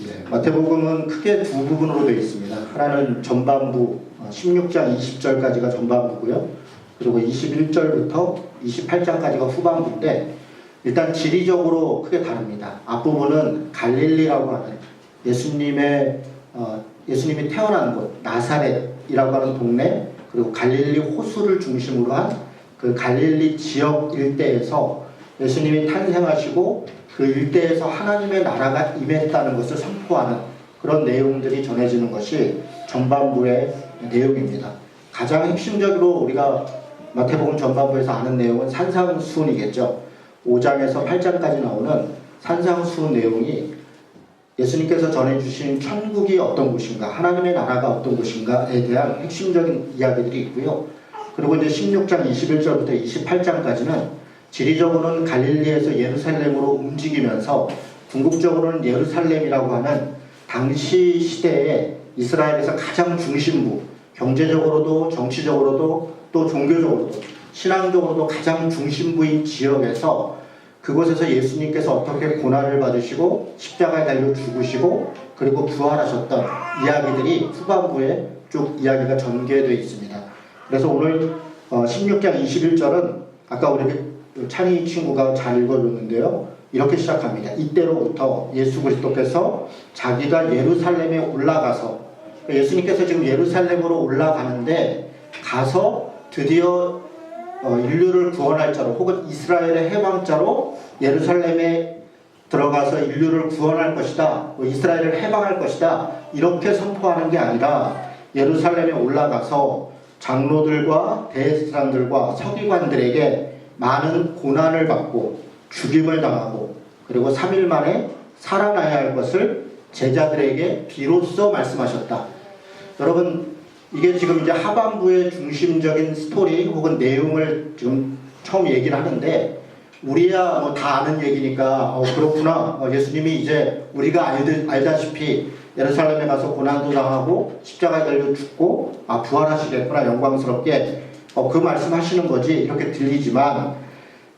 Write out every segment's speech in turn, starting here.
네, 마태복음은 크게 두 부분으로 되어 있습니다. 하나는 전반부 16장 20절까지가 전반부고요. 그리고 21절부터 28장까지가 후반부인데 일단 지리적으로 크게 다릅니다. 앞부분은 갈릴리라고 하는 예수님이 태어난 곳 나사렛이라고 하는 동네, 그리고 갈릴리 호수를 중심으로 한 그 갈릴리 지역 일대에서 예수님이 탄생하시고 그 일대에서 하나님의 나라가 임했다는 것을 선포하는 그런 내용들이 전해지는 것이 전반부의 내용입니다. 가장 핵심적으로 우리가 마태복음 전반부에서 아는 내용은 산상수훈이겠죠. 5장에서 8장까지 나오는 산상수훈 내용이 예수님께서 전해주신 천국이 어떤 곳인가, 하나님의 나라가 어떤 곳인가에 대한 핵심적인 이야기들이 있고요. 그리고 이제 16장 21절부터 28장까지는 지리적으로는 갈릴리에서 예루살렘으로 움직이면서 궁극적으로는 예루살렘이라고 하는 당시 시대에 이스라엘에서 가장 중심부, 경제적으로도 정치적으로도 또 종교적으로도 신앙적으로도 가장 중심부인 지역에서 그곳에서 예수님께서 어떻게 고난을 받으시고 십자가에 달려 죽으시고 그리고 부활하셨던 이야기들이 후반부에 쭉 이야기가 전개되어 있습니다. 그래서 오늘 16장 21절은 아까 우리 찬희 친구가 잘 읽어줬는데요. 이렇게 시작합니다. 이때로부터 예수 그리스도께서 자기가 예루살렘에 올라가서, 예수님께서 지금 예루살렘으로 올라가는데 가서 드디어 인류를 구원할 자로 혹은 이스라엘의 해방자로 예루살렘에 들어가서 인류를 구원할 것이다, 이스라엘을 해방할 것이다, 이렇게 선포하는 게 아니라 예루살렘에 올라가서 장로들과 대제사장들과 서기관들에게 많은 고난을 받고 죽임을 당하고 그리고 3일 만에 살아나야 할 것을 제자들에게 비로소 말씀하셨다. 여러분, 이게 지금 이제 하반부의 중심적인 스토리 혹은 내용을 지금 처음 얘기를 하는데 우리야 뭐 다 아는 얘기니까 그렇구나, 예수님이 이제 우리가 알다시피 예루살렘에 가서 고난도 당하고 십자가에 달려 죽고 부활하시겠구나, 영광스럽게 그 말씀하시는 거지 이렇게 들리지만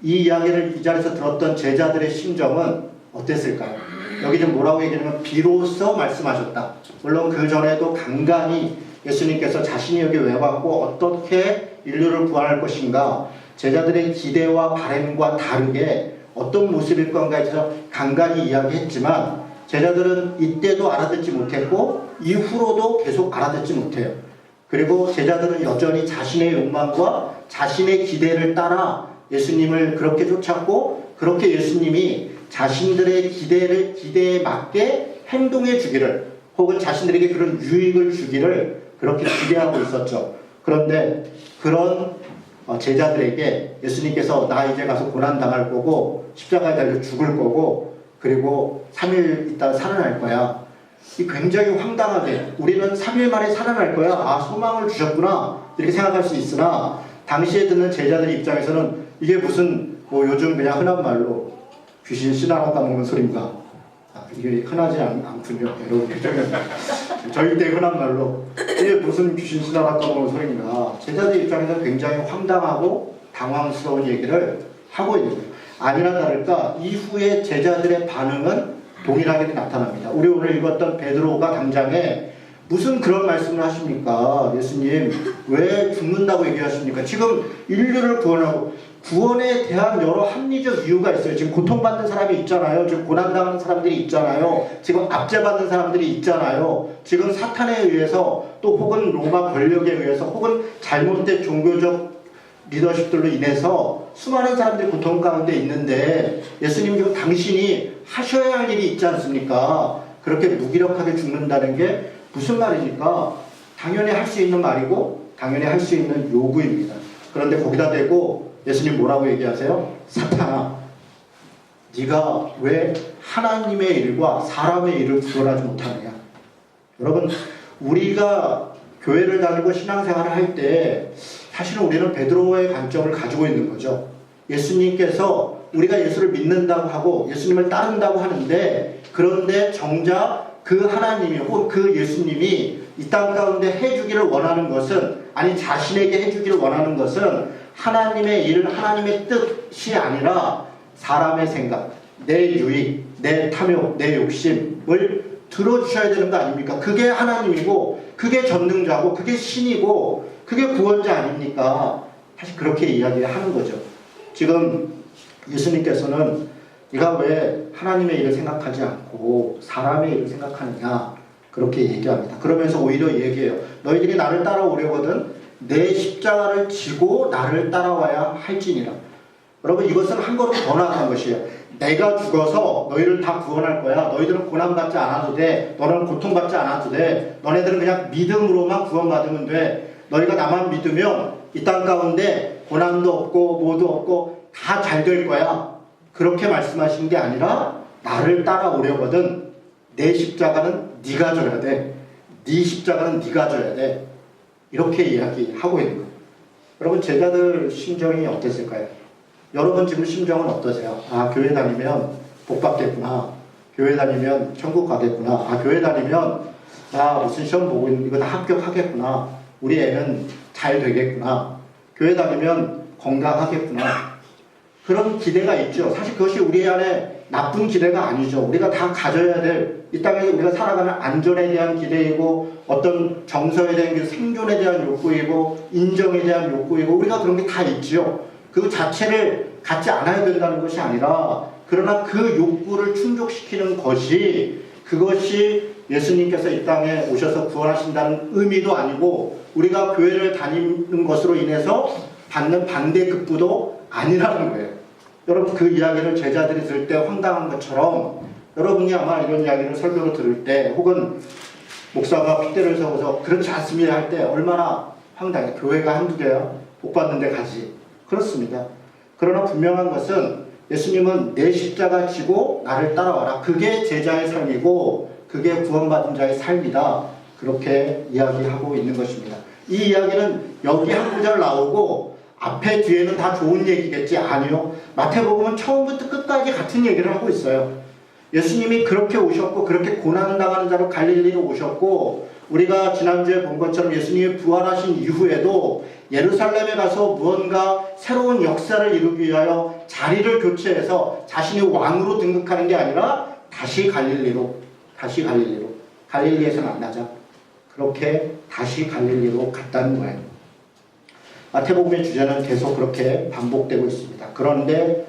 이 이야기를 이 자리에서 들었던 제자들의 심정은 어땠을까요? 여기 좀 뭐라고 얘기하면 비로소 말씀하셨다. 물론 그 전에도 간간히 예수님께서 자신이 여기 왜 왔고 어떻게 인류를 구원할 것인가, 제자들의 기대와 바람과 다르게 어떤 모습일 건가에 대해서 간간히 이야기했지만 제자들은 이때도 알아듣지 못했고 이후로도 계속 알아듣지 못해요. 그리고 제자들은 여전히 자신의 욕망과 자신의 기대를 따라 예수님을 그렇게 쫓았고 그렇게 예수님이 자신들의 기대에 맞게 행동해 주기를 혹은 자신들에게 그런 유익을 주기를 그렇게 기대하고 있었죠. 그런데 그런 제자들에게 예수님께서 나 이제 가서 고난당할 거고 십자가에 달려 죽을 거고 그리고 3일 있다 살아날 거야. 이 굉장히 황당하게 우리는 3일 만에 살아날 거야, 소망을 주셨구나 이렇게 생각할 수 있으나 당시에 듣는 제자들 입장에서는 이게 무슨 뭐 요즘 그냥 흔한 말로 귀신 씨나라 까먹는 소리인가, 이게 흔하지 않군요. 여러분, 저희 때 흔한 말로 이게 무슨 귀신 씨나라 까먹는 소리인가, 제자들 입장에서는 굉장히 황당하고 당황스러운 얘기를 하고 있는 거예요. 아니나 다를까 이후에 제자들의 반응은 동일하게 나타납니다. 우리 오늘 읽었던 베드로가 당장에 무슨 그런 말씀을 하십니까? 예수님 왜 죽는다고 얘기하십니까? 지금 인류를 구원하고, 구원에 대한 여러 합리적 이유가 있어요. 지금 고통받는 사람이 있잖아요. 지금 고난당하는 사람들이 있잖아요. 지금 압제받는 사람들이 있잖아요. 지금 사탄에 의해서 또 혹은 로마 권력에 의해서 혹은 잘못된 종교적 리더십들로 인해서 수많은 사람들이 고통 가운데 있는데 예수님 지금 당신이 하셔야 할 일이 있지 않습니까? 그렇게 무기력하게 죽는다는 게 무슨 말입니까? 당연히 할 수 있는 말이고 당연히 할 수 있는 요구입니다. 그런데 거기다 대고 예수님 뭐라고 얘기하세요? 사탄아, 네가 왜 하나님의 일과 사람의 일을 구별하지 못하느냐. 여러분, 우리가 교회를 다니고 신앙생활을 할 때 사실은 우리는 베드로의 관점을 가지고 있는 거죠. 예수님께서 우리가 예수를 믿는다고 하고 예수님을 따른다고 하는데 그런데 정작 그 하나님이 혹은 그 예수님이 이 땅 가운데 해주기를 원하는 것은, 아니 자신에게 해주기를 원하는 것은 하나님의 일, 하나님의 뜻이 아니라 사람의 생각, 내 유익, 내 탐욕, 내 욕심을 들어주셔야 되는 거 아닙니까? 그게 하나님이고 그게 전능자고 그게 신이고 그게 구원자 아닙니까? 사실 그렇게 이야기하는 거죠. 지금 예수님께서는 네가 왜 하나님의 일을 생각하지 않고 사람의 일을 생각하느냐 그렇게 얘기합니다. 그러면서 오히려 얘기해요. 너희들이 나를 따라오려거든 내 십자가를 지고 나를 따라와야 할지니라. 여러분 이것은 한 걸음 더 나아간 것이에요. 내가 죽어서 너희를 다 구원할 거야. 너희들은 고난받지 않아도 돼. 너는 고통받지 않아도 돼. 너네들은 그냥 믿음으로만 구원받으면 돼. 너희가 나만 믿으면 이 땅 가운데 고난도 없고 뭐도 없고 다 잘 될 거야. 그렇게 말씀하신 게 아니라 나를 따라오려거든 내 십자가는 네가 져야 돼. 네 십자가는 네가 져야 돼. 이렇게 이야기하고 있는 거예요. 여러분 제자들 심정이 어땠을까요? 여러분 지금 심정은 어떠세요? 아 교회 다니면 복 받겠구나. 교회 다니면 천국 가겠구나. 아 교회 다니면 나 무슨 시험 보고 있는 이거 다 합격하겠구나. 우리 애는 잘 되겠구나. 교회 다니면 건강하겠구나. 그런 기대가 있죠. 사실 그것이 우리 안에 나쁜 기대가 아니죠. 우리가 다 가져야 될 이 땅에서 우리가 살아가는 안전에 대한 기대이고 어떤 정서에 대한 생존에 대한 욕구이고 인정에 대한 욕구이고 우리가 그런 게 다 있죠. 그 자체를 갖지 않아야 된다는 것이 아니라 그러나 그 욕구를 충족시키는 것이 그것이 예수님께서 이 땅에 오셔서 구원하신다는 의미도 아니고 우리가 교회를 다니는 것으로 인해서 받는 반대급부도 아니라는 거예요. 여러분 그 이야기를 제자들이 들을 때 황당한 것처럼 여러분이 아마 이런 이야기를 설교를 들을 때 혹은 목사가 핏대를 세워서 그렇지 않습니다 할 때 얼마나 황당해. 교회가 한두 개야? 복 받는 데 가지. 그렇습니다. 그러나 분명한 것은 예수님은 내 십자가 지고 나를 따라와라. 그게 제자의 삶이고 그게 구원받은 자의 삶이다. 그렇게 이야기하고 있는 것입니다. 이 이야기는 여기 한 구절 나오고 앞에 뒤에는 다 좋은 얘기겠지? 아니요. 마태복음은 처음부터 끝까지 같은 얘기를 하고 있어요. 예수님이 그렇게 오셨고 그렇게 고난당하는 자로 갈릴리로 오셨고 우리가 지난주에 본 것처럼 예수님이 부활하신 이후에도 예루살렘에 가서 무언가 새로운 역사를 이루기 위하여 자리를 교체해서 자신이 왕으로 등극하는 게 아니라 다시 갈릴리로 갈릴리에서 만나자. 그렇게 다시 갈릴리로 갔다는 거예요. 마태복음의 주제는 계속 그렇게 반복되고 있습니다. 그런데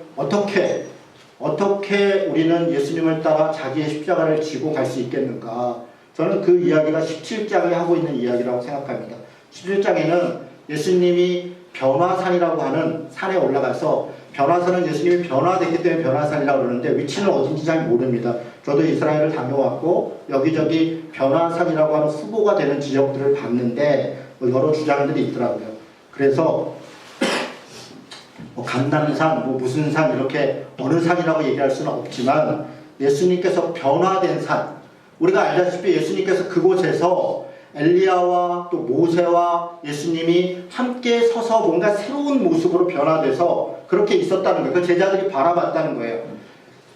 어떻게 우리는 예수님을 따라 자기의 십자가를 지고 갈 수 있겠는가? 저는 그 이야기가 17장이 하고 있는 이야기라고 생각합니다. 17장에는 예수님이 변화산이라고 하는 산에 올라가서 변화산은 예수님이 변화됐기 때문에 변화산이라고 그러는데 위치는 어딘지 잘 모릅니다. 저도 이스라엘을 다녀왔고 여기저기 변화산이라고 하는 후보가 되는 지역들을 봤는데 여러 주장들이 있더라고요. 그래서 감남산, 무슨 산 이렇게 어느 산이라고 얘기할 수는 없지만 예수님께서 변화된 산, 우리가 알다시피 예수님께서 그곳에서 엘리야와 또 모세와 예수님이 함께 서서 뭔가 새로운 모습으로 변화돼서 그렇게 있었다는 거예요. 그 제자들이 바라봤다는 거예요.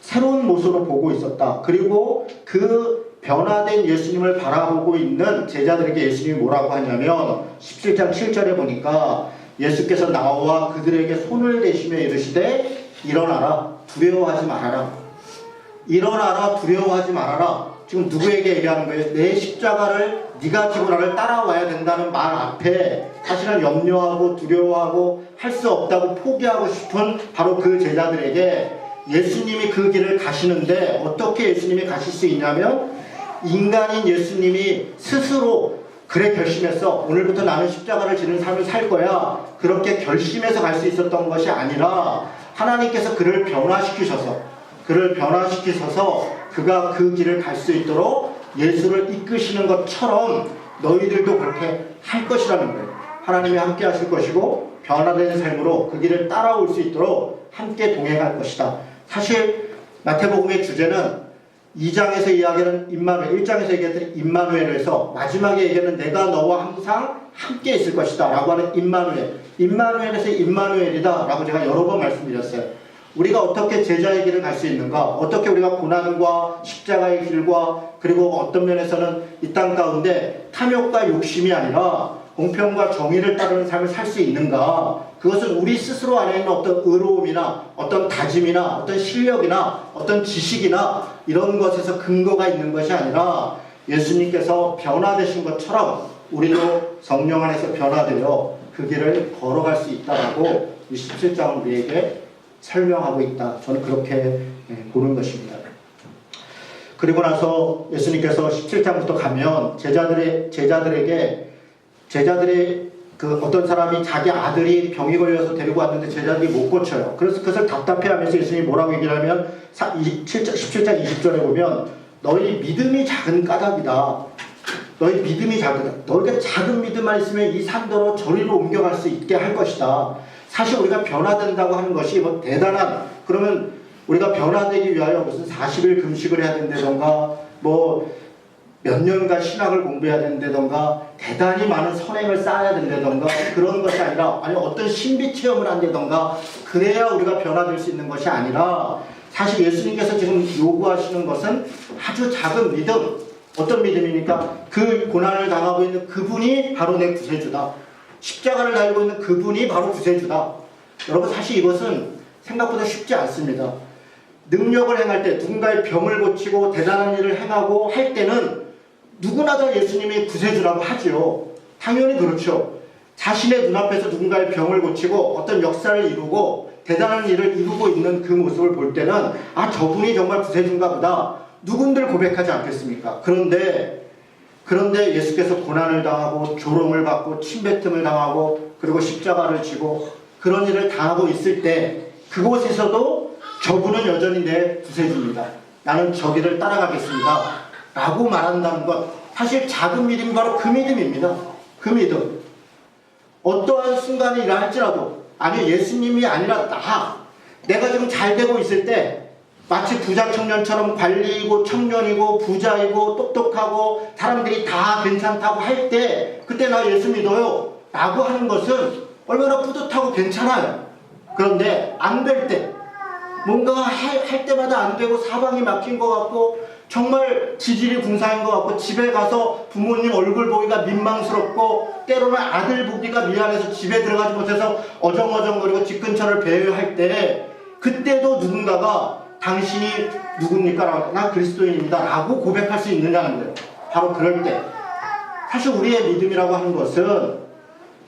새로운 모습으로 보고 있었다. 그리고 그 변화된 예수님을 바라보고 있는 제자들에게 예수님이 뭐라고 하냐면 17장 7절에 보니까 예수께서 나와 그들에게 손을 대시며 이르시되 일어나라 두려워하지 말아라. 일어나라 두려워하지 말아라. 지금 누구에게 얘기하는 거예요? 내 십자가를 네가 지고 나를 따라와야 된다는 말 앞에 사실은 염려하고 두려워하고 할 수 없다고 포기하고 싶은 바로 그 제자들에게 예수님이 그 길을 가시는데 어떻게 예수님이 가실 수 있냐면 인간인 예수님이 스스로 그래 결심했어. 오늘부터 나는 십자가를 지는 삶을 살 거야. 그렇게 결심해서 갈 수 있었던 것이 아니라 하나님께서 그를 변화시키셔서 그가 그 길을 갈 수 있도록 예수를 이끄시는 것처럼 너희들도 그렇게 할 것이라는 거예요. 하나님이 함께 하실 것이고 변화된 삶으로 그 길을 따라올 수 있도록 함께 동행할 것이다. 사실 마태복음의 주제는 2장에서 이야기하는 임마누엘, 1장에서 얘기했던 임마누엘에서 마지막에 얘기하는 내가 너와 항상 함께 있을 것이다 라고 하는 임마누엘에서 임마누엘이다 라고 제가 여러 번 말씀드렸어요. 우리가 어떻게 제자의 길을 갈 수 있는가, 어떻게 우리가 고난과 십자가의 길과 그리고 어떤 면에서는 이 땅 가운데 탐욕과 욕심이 아니라 공평과 정의를 따르는 삶을 살 수 있는가? 그것은 우리 스스로 안에 있는 어떤 의로움이나 어떤 다짐이나 어떤 실력이나 어떤 지식이나 이런 것에서 근거가 있는 것이 아니라 예수님께서 변화되신 것처럼 우리도 성령 안에서 변화되어 그 길을 걸어갈 수 있다라고 이 17장은 우리에게 설명하고 있다. 저는 그렇게 보는 것입니다. 그리고 나서 예수님께서 17장부터 가면 제자들의 그 어떤 사람이 자기 아들이 병이 걸려서 데리고 왔는데 제자들이 못 고쳐요. 그래서 그것을 답답해하면서 예수님이 뭐라고 얘기를 하면 17장 20절에 보면 너희 믿음이 작은 까닭이다. 너희 믿음이 작다. 너희가 작은 믿음만 있으면 이 산더러 저리로 옮겨갈 수 있게 할 것이다. 사실 우리가 변화된다고 하는 것이 뭐 대단한, 그러면 우리가 변화되기 위하여 무슨 40일 금식을 해야 된다던가 뭐 몇 년간 신학을 공부해야 된다던가 대단히 많은 선행을 쌓아야 된다던가 그런 것이 아니라, 아니 어떤 신비 체험을 한다던가 그래야 우리가 변화될 수 있는 것이 아니라, 사실 예수님께서 지금 요구하시는 것은 아주 작은 믿음. 어떤 믿음입니까? 그 고난을 당하고 있는 그분이 바로 내 구세주다. 십자가를 달고 있는 그분이 바로 구세주다. 여러분, 사실 이것은 생각보다 쉽지 않습니다. 능력을 행할 때, 누군가의 병을 고치고 대단한 일을 행하고 할 때는 누구나 다 예수님이 구세주라고 하죠. 당연히 그렇죠. 자신의 눈앞에서 누군가의 병을 고치고 어떤 역사를 이루고 대단한 일을 이루고 있는 그 모습을 볼 때는 아, 저분이 정말 구세주인가 보다 누군들 고백하지 않겠습니까? 그런데 예수께서 고난을 당하고 조롱을 받고 침뱉음을 당하고 그리고 십자가를 지고 그런 일을 당하고 있을 때 그곳에서도 저분은 여전히 내 구세주입니다. 나는 저 길을 따라가겠습니다. 라고 말한다는 것, 사실 작은 믿음이 바로 그 믿음입니다. 그 믿음. 어떠한 순간이 일어날지라도, 아니 예수님이 아니라 내가 지금 잘 되고 있을 때 마치 부자 청년처럼 관리이고 청년이고 부자이고 똑똑하고 사람들이 다 괜찮다고 할 때 그때 나 예수 믿어요 라고 하는 것은 얼마나 뿌듯하고 괜찮아요. 그런데 안 될 때, 뭔가 할 때마다 안 되고 사방이 막힌 것 같고 정말 지질이 궁상인 것 같고 집에 가서 부모님 얼굴 보기가 민망스럽고 때로는 아들 보기가 미안해서 집에 들어가지 못해서 어정어정거리고 집 근처를 배회할 때 그때도 누군가가 당신이 누굽니까? 나 그리스도인입니다 라고 고백할 수 있느냐는 거예요. 바로 그럴 때 사실 우리의 믿음이라고 하는 것은,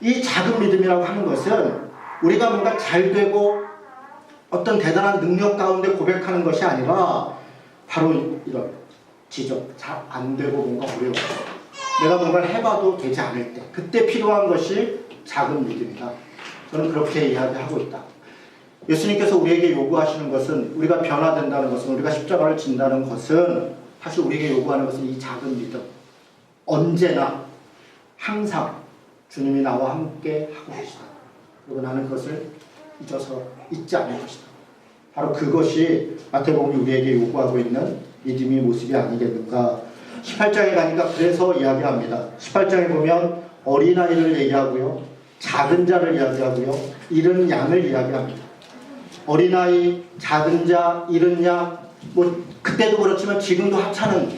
이 작은 믿음이라고 하는 것은 우리가 뭔가 잘 되고 어떤 대단한 능력 가운데 고백하는 것이 아니라 바로 이런 지적, 잘 안 되고 뭔가 어려워, 내가 뭔가를 해봐도 되지 않을 때 그때 필요한 것이 작은 믿음이다. 저는 그렇게 이야기하고 있다. 예수님께서 우리에게 요구하시는 것은, 우리가 변화된다는 것은, 우리가 십자가를 진다는 것은 사실 우리에게 요구하는 것은 이 작은 믿음. 언제나 항상 주님이 나와 함께 하고 계시다. 그리고 나는 그것을 잊지 않을 것이다. 바로 그것이 마태복음이 우리에게 요구하고 있는 믿음의 모습이 아니겠는가. 18장에 가니까 그래서 이야기합니다. 18장에 보면 어린아이를 얘기하고요, 작은 자를 이야기하고요, 잃은 양을 이야기합니다. 어린아이, 작은 자, 잃은 양, 뭐 그때도 그렇지만 지금도 하찮은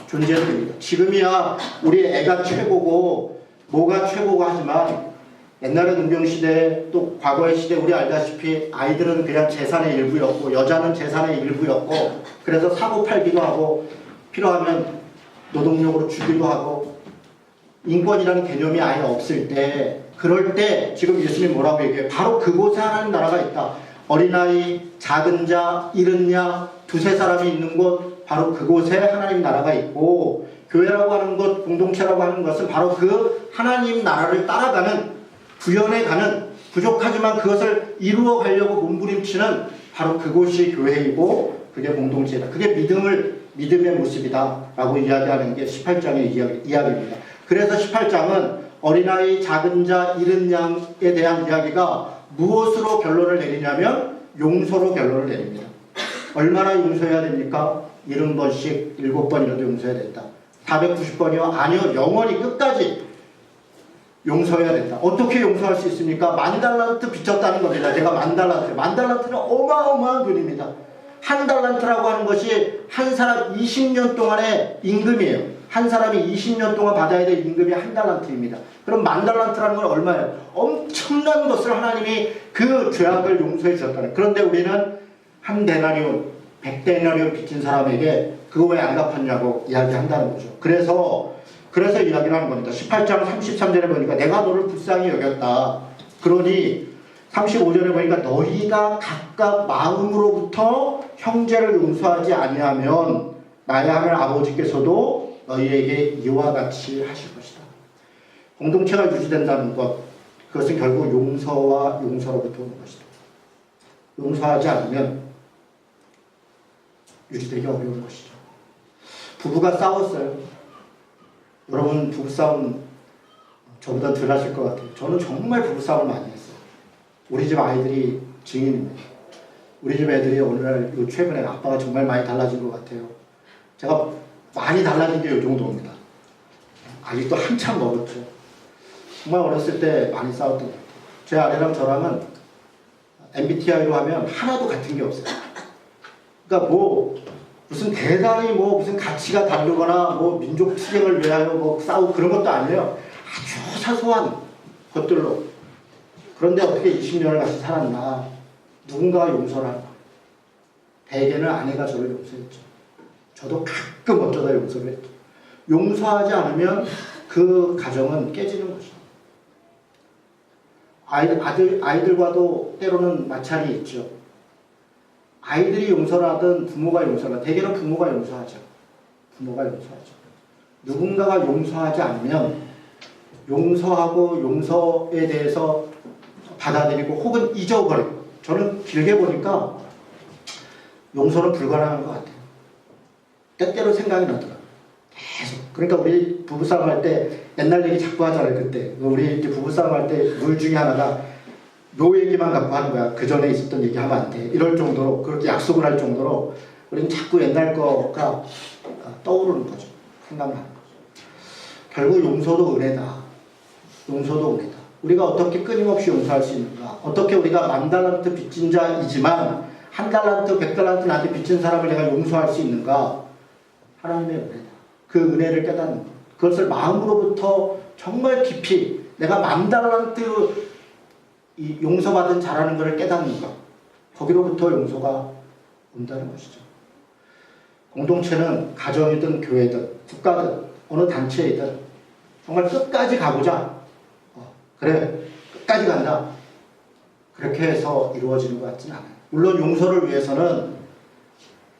존재들입니다. 지금이야 우리 애가 최고고 뭐가 최고고 하지만 옛날의 농경시대 또 과거의 시대 우리 알다시피 아이들은 그냥 재산의 일부였고 여자는 재산의 일부였고, 그래서 사고 팔기도 하고 필요하면 노동력으로 주기도 하고 인권이라는 개념이 아예 없을 때, 그럴 때 지금 예수님이 뭐라고 얘기해요? 바로 그곳에 하나님 나라가 있다. 어린아이, 작은 자, 잃은 양, 두세 사람이 있는 곳, 바로 그곳에 하나님 나라가 있고, 교회라고 하는 것, 공동체라고 하는 것은 바로 그 하나님 나라를 따라가는, 구현해가는, 부족하지만 그것을 이루어 가려고 몸부림치는 바로 그곳이 교회이고 그게 공동체다. 그게 믿음의 모습이다 라고 이야기하는 게 18장의 이야기입니다. 그래서 18장은 어린아이, 작은 자, 잃은 양에 대한 이야기가 무엇으로 결론을 내리냐면 용서로 결론을 내립니다. 얼마나 용서해야 됩니까? 70번씩 7번이라도 용서해야 된다. 490번이요? 아니요. 영원히 끝까지 용서해야 된다. 어떻게 용서할 수 있습니까? 10,000달란트 빚졌다는 겁니다. 제가 10,000달란트. 10,000달란트는 어마어마한 돈입니다. 1달란트라고 하는 것이 한 사람 20년 동안의 임금이에요. 한 사람이 20년 동안 받아야 될 임금이 1달란트입니다. 그럼 10,000달란트라는 건 얼마예요? 엄청난 것을 하나님이 그 죄악을 용서해 주셨다는. 그런데 우리는 한 데나리온, 100데나리온 빚진 사람에게 그거 왜 안 갚았냐고 이야기한다는 거죠. 그래서 이야기를 하는 겁니다. 18장 33절에 보니까 내가 너를 불쌍히 여겼다. 그러니 35절에 보니까 너희가 각각 마음으로부터 형제를 용서하지 아니하면 나의 하늘 아버지께서도 너희에게 이와 같이 하실 것이다. 공동체가 유지된다는 것, 그것은 결국 용서와 용서로부터 오는 것이다. 용서하지 않으면 유지되기 어려운 것이죠. 부부가 싸웠어요. 여러분 부부싸움 저보다 덜 하실 것 같아요. 저는 정말 부부싸움을 많이 했어요. 우리 집 아이들이 증인입니다. 우리 집 애들이 오늘날 최근에 아빠가 정말 많이 달라진 것 같아요. 제가 많이 달라진 게 이 정도입니다. 아직도 한참 멀었죠. 정말 어렸을 때 많이 싸웠던 것 같아요. 제 아내랑 저랑은 MBTI로 하면 하나도 같은 게 없어요. 그러니까 무슨 대단히 무슨 가치가 다르거나 민족 투쟁을 위하여 싸우고 그런 것도 아니에요. 아주 사소한 것들로. 그런데 어떻게 20년을 같이 살았나. 누군가가 용서를 한다. 대개는 아내가 저를 용서했죠. 저도 가끔 어쩌다 용서를 했죠. 용서하지 않으면 그 가정은 깨지는 것이죠. 아이들과도 때로는 마찰이 있죠. 아이들이 용서를 하든 부모가 용서를 하든 대개는 부모가 용서하죠. 누군가가 용서하지 않으면 용서하고 용서에 대해서 받아들이고 혹은 잊어버리고, 저는 길게 보니까 용서는 불가능한 것 같아요. 때때로 생각이 나더라고요. 계속. 그러니까 우리 부부싸움 할 때 옛날 얘기 자꾸 하잖아요. 그때 우리 이제 부부싸움 할 때 룰 중에 하나가 요 얘기만 갖고 하는 거야. 그 전에 있었던 얘기 하면 안 돼. 이럴 정도로, 그렇게 약속을 할 정도로 우리는 자꾸 옛날 거가 떠오르는 거죠. 생각나는 거죠. 결국 용서도 은혜다. 우리가 어떻게 끊임없이 용서할 수 있는가? 어떻게 우리가 10,000달란트 빚진 자이지만 1달란트, 100달란트 나한테 빚진 사람을 내가 용서할 수 있는가? 하나님의 은혜다. 그 은혜를 깨닫는 것. 그것을 마음으로부터 정말 깊이 내가 10,000달란트 용서받은 자라는 것을 깨닫는 것. 거기로부터 용서가 온다는 것이죠. 공동체는 가정이든 교회든 국가든 어느 단체이든 정말 끝까지 가보자. 그래, 끝까지 간다. 그렇게 해서 이루어지는 것 같지는 않아요. 물론 용서를 위해서는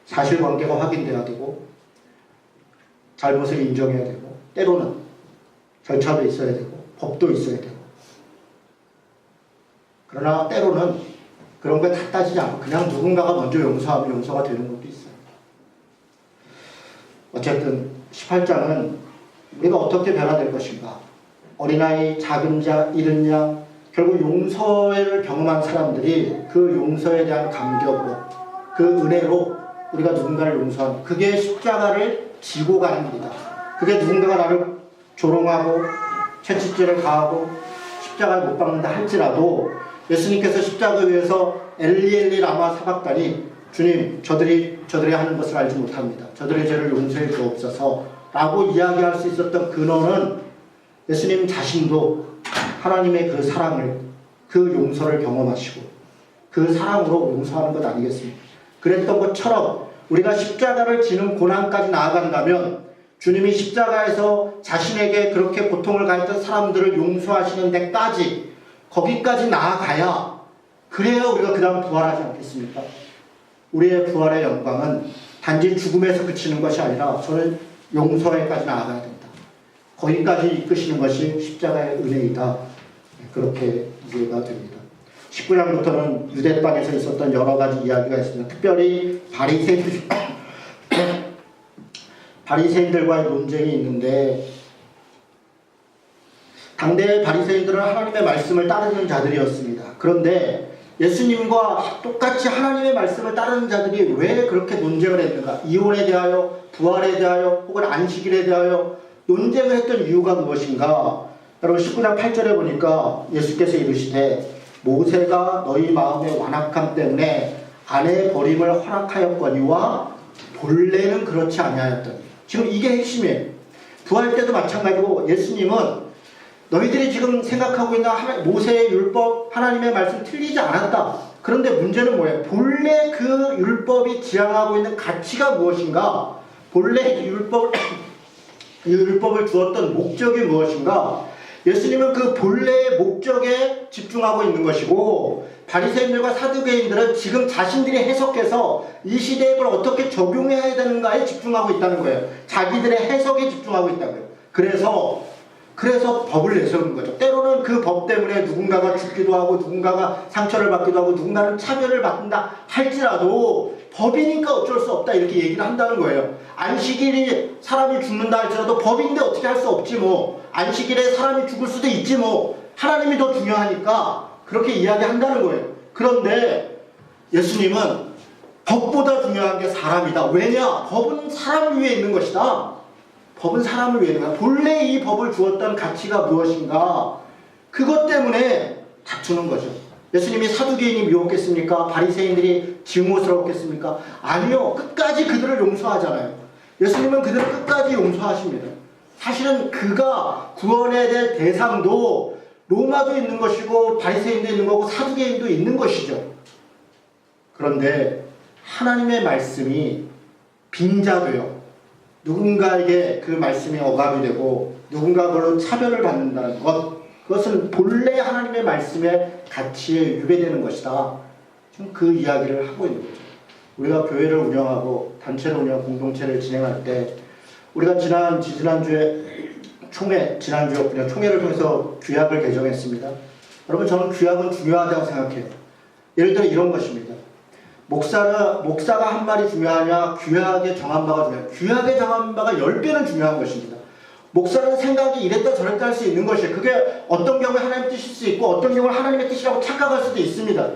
사실관계가 확인돼야 되고 잘못을 인정해야 되고 때로는 절차도 있어야 되고 법도 있어야 되고, 그러나 때로는 그런 거 다 따지지 않고 그냥 누군가가 먼저 용서하면 용서가 되는 것도 있어요. 어쨌든 18장은 우리가 어떻게 변화될 것인가, 어린아이, 작은 자, 잃은 양, 결국 용서를 경험한 사람들이 그 용서에 대한 감격으로, 그 은혜로 우리가 누군가를 용서하는, 그게 십자가를 지고 가는 길이다. 그게 누군가가 나를 조롱하고 채찍질을 가하고 십자가에 못 박는다 할지라도 예수님께서 십자가 위에서 엘리 라마 사박다니, 주님 저들이 하는 것을 알지 못합니다. 저들의 죄를 용서해 주옵소서 라고 이야기할 수 있었던 근원은 예수님 자신도 하나님의 그 사랑을, 그 용서를 경험하시고 그 사랑으로 용서하는 것 아니겠습니까? 그랬던 것처럼 우리가 십자가를 지는 고난까지 나아간다면 주님이 십자가에서 자신에게 그렇게 고통을 가했던 사람들을 용서하시는 데까지, 거기까지 나아가야, 그래야 우리가 그 다음 부활하지 않겠습니까? 우리의 부활의 영광은 단지 죽음에서 그치는 것이 아니라 저는 용서에까지 나아가야 된다. 거기까지 이끄시는 것이 십자가의 은혜이다. 그렇게 이해가 됩니다. 19장부터는 유대 땅에서 있었던 여러 가지 이야기가 있습니다. 특별히 바리새인들과의 논쟁이 있는데, 당대의 바리새인들은 하나님의 말씀을 따르는 자들이었습니다. 그런데 예수님과 똑같이 하나님의 말씀을 따르는 자들이 왜 그렇게 논쟁을 했는가? 이혼에 대하여, 부활에 대하여, 혹은 안식일에 대하여 논쟁을 했던 이유가 무엇인가? 여러분 19장 8절에 보니까 예수께서 이르시되 모세가 너희 마음의 완악함 때문에 아내 버림을 허락하였거니와 본래는 그렇지 아니하였더니. 지금 이게 핵심이에요. 부활 때도 마찬가지고 예수님은 너희들이 지금 생각하고 있는 모세의 율법, 하나님의 말씀 틀리지 않았다. 그런데 문제는 뭐예요? 본래 그 율법이 지향하고 있는 가치가 무엇인가? 본래 율법을 주었던 목적이 무엇인가? 예수님은 그 본래의 목적에 집중하고 있는 것이고, 바리새인들과 사두개인들은 지금 자신들이 해석해서 이 시대에 그걸 어떻게 적용해야 되는가에 집중하고 있다는 거예요. 자기들의 해석에 집중하고 있다고요. 그래서 법을 내세우는 거죠. 때로는 그 법 때문에 누군가가 죽기도 하고 누군가가 상처를 받기도 하고 누군가는 차별을 받는다 할지라도 법이니까 어쩔 수 없다 이렇게 얘기를 한다는 거예요. 안식일이 사람이 죽는다 할지라도 법인데 어떻게 할 수 없지 뭐. 안식일에 사람이 죽을 수도 있지 뭐. 하나님이 더 중요하니까 그렇게 이야기한다는 거예요. 그런데 예수님은 법보다 중요한 게 사람이다. 왜냐? 법은 사람을 위해 있는 것이다. 법은 사람을 위해 있는 거야. 본래 이 법을 주었던 가치가 무엇인가? 그것 때문에 다투는 거죠. 예수님이 사두개인이 미웠겠습니까? 바리새인들이 증오스러웠겠습니까? 아니요. 끝까지 그들을 용서하잖아요. 예수님은 그들을 끝까지 용서하십니다. 사실은 그가 구원해야 될 대상도 로마도 있는 것이고 바리새인도 있는 거고 사두개인도 있는 것이죠. 그런데 하나님의 말씀이 빙자되어 누군가에게 그 말씀이 억압이 되고 누군가 그걸로 차별을 받는다는 것, 그것은 본래 하나님의 말씀의 가치에 위배되는 것이다. 지금 그 이야기를 하고 있는 거죠. 우리가 교회를 운영하고 단체를 운영하고 공동체를 진행할 때 우리가 지난주에 지난주였군요. 총회를 통해서 규약을 개정했습니다. 여러분, 저는 규약은 중요하다고 생각해요. 예를 들어 이런 것입니다. 목사가 한 말이 중요하냐, 규약에 정한 바가 중요하냐. 규약에 정한 바가 10배는 중요한 것입니다. 목사는 생각이 이랬다 저랬다 할 수 있는 것이에요. 그게 어떤 경우에 하나님의 뜻일 수 있고 어떤 경우에 하나님의 뜻이라고 착각할 수도 있습니다.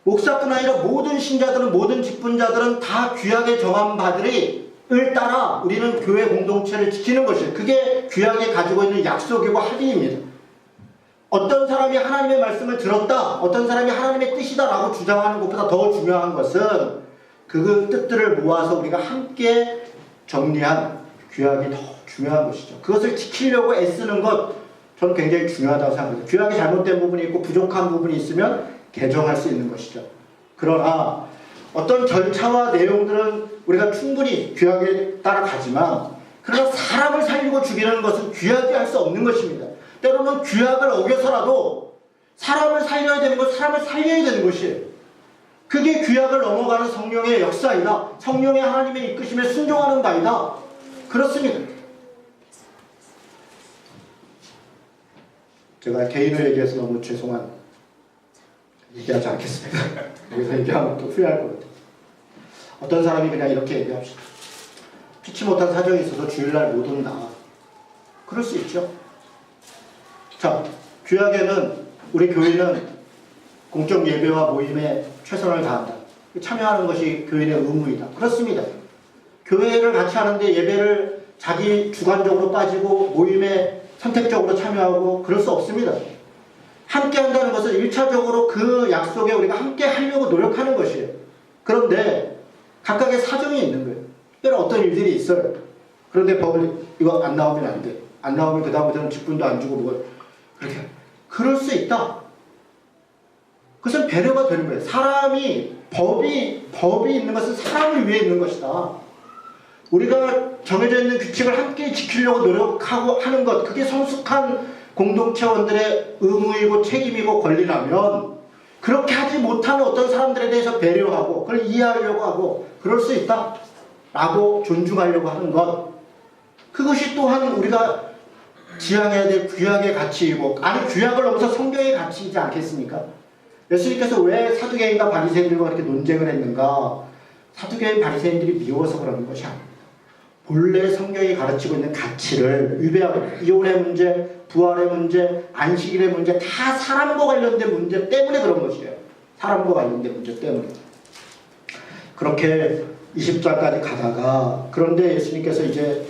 목사뿐 아니라 모든 신자들은, 모든 직분자들은 다 규약에 정한 바들을 따라 우리는 교회 공동체를 지키는 것이에요. 그게 규약에 가지고 있는 약속이고 합의입니다. 어떤 사람이 하나님의 말씀을 들었다, 어떤 사람이 하나님의 뜻이다라고 주장하는 것보다 더 중요한 것은 그 뜻들을 모아서 우리가 함께 정리한 규약이 더 중요한 것이죠. 그것을 지키려고 애쓰는 것, 저는 굉장히 중요하다고 생각합니다. 규약이 잘못된 부분이 있고 부족한 부분이 있으면 개정할 수 있는 것이죠. 그러나 어떤 절차와 내용들은 우리가 충분히 규약에 따라가지만, 그러나 사람을 살리고 죽이는 것은 규약이 할 수 없는 것입니다. 때로는 규약을 어겨서라도 사람을 살려야 되는 것, 사람을 살려야 되는 것이에요. 그게 규약을 넘어가는 성령의 역사이다. 성령의 하나님의 이끄심에 순종하는 바이다. 그렇습니다. 제가 개인을 얘기해서 너무 죄송한, 얘기하지 않겠습니다. 여기서 얘기하면 또 후회할 것 같아요. 어떤 사람이 그냥 이렇게 얘기합시다. 피치 못한 사정이 있어서 주일날 못 온다. 그럴 수 있죠. 자, 규약에는 우리 교인은 공적 예배와 모임에 최선을 다한다. 참여하는 것이 교인의 의무이다. 그렇습니다. 교회를 같이 하는데 예배를 자기 주관적으로 빠지고 모임에 선택적으로 참여하고 그럴 수 없습니다. 함께 한다는 것은 1차적으로 그 약속에 우리가 함께 하려고 노력하는 것이에요. 그런데 각각의 사정이 있는 거예요. 특별히 어떤 일들이 있어요. 그런데 법을 이거 안 나오면 안 돼. 안 나오면 그 다음부터는 직분도 안 주고 뭐 그렇게. 그럴 수 있다. 그것은 배려가 되는 거예요. 사람이 법이 있는 것은 사람을 위해 있는 것이다. 우리가 정해져 있는 규칙을 함께 지키려고 노력하고 하는 것, 그게 성숙한 공동체원들의 의무이고 책임이고 권리라면, 그렇게 하지 못하는 어떤 사람들에 대해서 배려하고 그걸 이해하려고 하고 그럴 수 있다 라고 존중하려고 하는 것, 그것이 또한 우리가 지향해야 될 규약의 가치이고, 아니 규약을 넘어서 성경의 가치이지 않겠습니까? 예수님께서 왜 사두개인과 바리새인들과 그렇게 논쟁을 했는가? 사두개인 바리새인들이 미워서 그러는 것이 아닙니다. 본래 성경이 가르치고 있는 가치를 위배하고, 이혼의 문제, 부활의 문제, 안식일의 문제, 다 사람과 관련된 문제 때문에 그런 것이에요. 사람과 관련된 문제 때문에. 그렇게 20절까지 가다가, 그런데 예수님께서 이제